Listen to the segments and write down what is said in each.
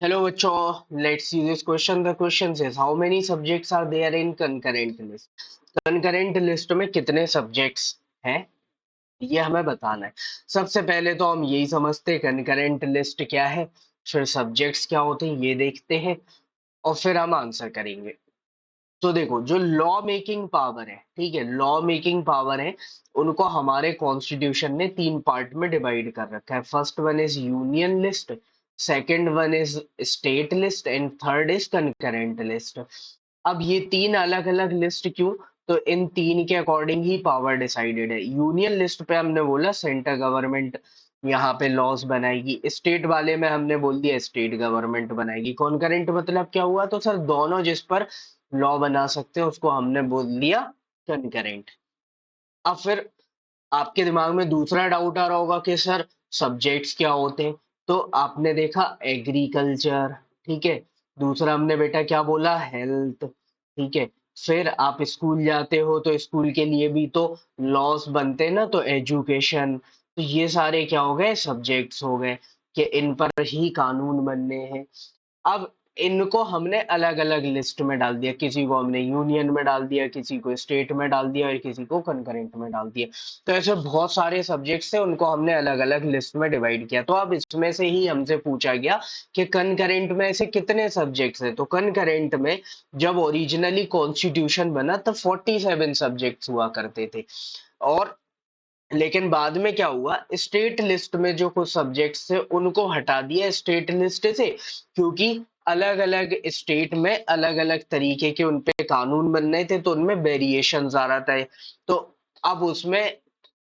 Hello, Cho. Let's see this question. The question says, how many subjects are there in concurrent list? Concurrent list में कितने subjects हैं? ये हमें बताना है। सबसे पहले तो हम यही समझते हैं concurrent list क्या है, फिर subjects क्या होते हैं ये देखते हैं और फिर हम आंसर करेंगे। तो देखो जो लॉ मेकिंग पावर है, ठीक है, लॉ मेकिंग पावर है, उनको हमारे कॉन्स्टिट्यूशन ने तीन पार्ट में डिवाइड कर रखा है। First one is union list, second one is state list and third is concurrent list. अब ये तीन अलग अलग लिस्ट क्यों? तो इन तीन के अकॉर्डिंग ही पावर डिसाइडेड है। यूनियन लिस्ट पे हमने बोला सेंट्रल गवर्नमेंट यहाँ पे लॉज बनाएगी, स्टेट वाले में हमने बोल दिया स्टेट गवर्नमेंट बनाएगी। कॉन्करेंट मतलब क्या हुआ? तो सर दोनों जिस पर लॉ बना सकते हैं उसको हमने बोल दिया कंकरेंट। अब फिर आपके दिमाग में दूसरा डाउट आ रहा होगा कि सर सब्जेक्ट्स क्या होते हैं? तो आपने देखा एग्रीकल्चर, ठीक है, दूसरा हमने बेटा क्या बोला हेल्थ, ठीक है, फिर आप स्कूल जाते हो तो स्कूल के लिए भी तो लॉस बनते हैं ना, तो एजुकेशन। तो ये सारे क्या हो गए? सब्जेक्ट्स हो गए कि इन पर ही कानून बनने हैं। अब इनको हमने अलग-अलग लिस्ट में डाल दिया, किसी को हमने यूनियन में डाल दिया, किसी को स्टेट में डाल दिया और किसी को कंकरेंट में डाल दिया। तो ऐसे बहुत सारे सब्जेक्ट्स थे, उनको हमने अलग-अलग लिस्ट में डिवाइड किया। तो अब इसमें से ही हमसे पूछा गया कि कंकरेंट में ऐसे कितने सब्जेक्ट्स हैं? तो कंकरेंट में जब ओरिजिनली कॉन्स्टिट्यूशन बना तब 47 सब्जेक्ट्स हुआ करते थे और लेकिन बाद में क्या हुआ, स्टेट लिस्ट में जो कुछ सब्जेक्ट्स थे उनको हटा दिया स्टेट लिस्ट से, क्योंकि अलग अलग स्टेट में अलग अलग तरीके के उन पे कानून बन रहे थे, तो उनमें वेरिएशन आ रहा था। तो अब उसमें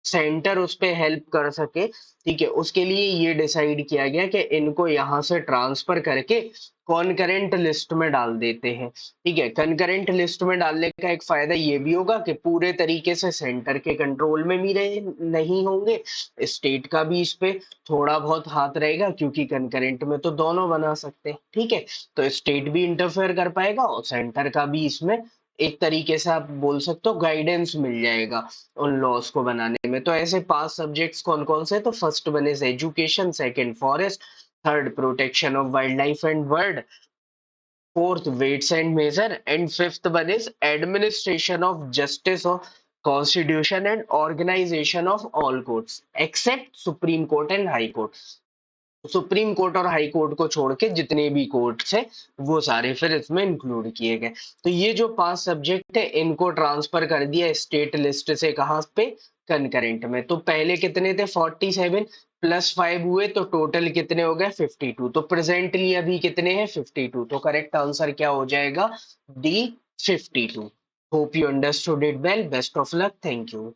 सेंटर उस पे हेल्प कर सके, ठीक है, उसके लिए ये डिसाइड किया गया कि इनको यहाँ से ट्रांसफर करके कॉन्करेंट लिस्ट में डाल देते हैं। ठीक है, कंकरेंट लिस्ट में डालने का एक फायदा ये भी होगा कि पूरे तरीके से सेंटर के कंट्रोल में भी रहे नहीं होंगे, स्टेट का भी इस पे थोड़ा बहुत हाथ रहेगा, क्योंकि कंकरेंट में तो दोनों बना सकते हैं। ठीक है, तो स्टेट भी इंटरफेयर कर पाएगा और सेंटर का भी इसमें एक तरीके से आप बोल सकते हो गाइडेंस मिल जाएगा उन लॉस को बनाने में। तो ऐसे 5 सब्जेक्ट्स कौन-कौन से? तो first one is education, second forest, third protection of wild life and bird, fourth weights and measure and fifth one is administration of justice of constitution and organisation of all courts except supreme court and high court. Supreme court और high court को छोड़ के जितने भी courts हैं वो सारे फिर इसमें इंक्लूड किए गए। तो ये जो 5 सब्जेक्ट है इनको ट्रांसफर कर दिया स्टेट लिस्ट से कहाँ पे? कंकरेंट में। तो पहले कितने थे? 47 प्लस 5 हुए तो टोटल कितने हो गए? 52। तो प्रेजेंटली अभी कितने हैं? 52। तो करेक्ट आंसर क्या हो जाएगा? D 52। Hope you understood it well. Best of luck. Thank you.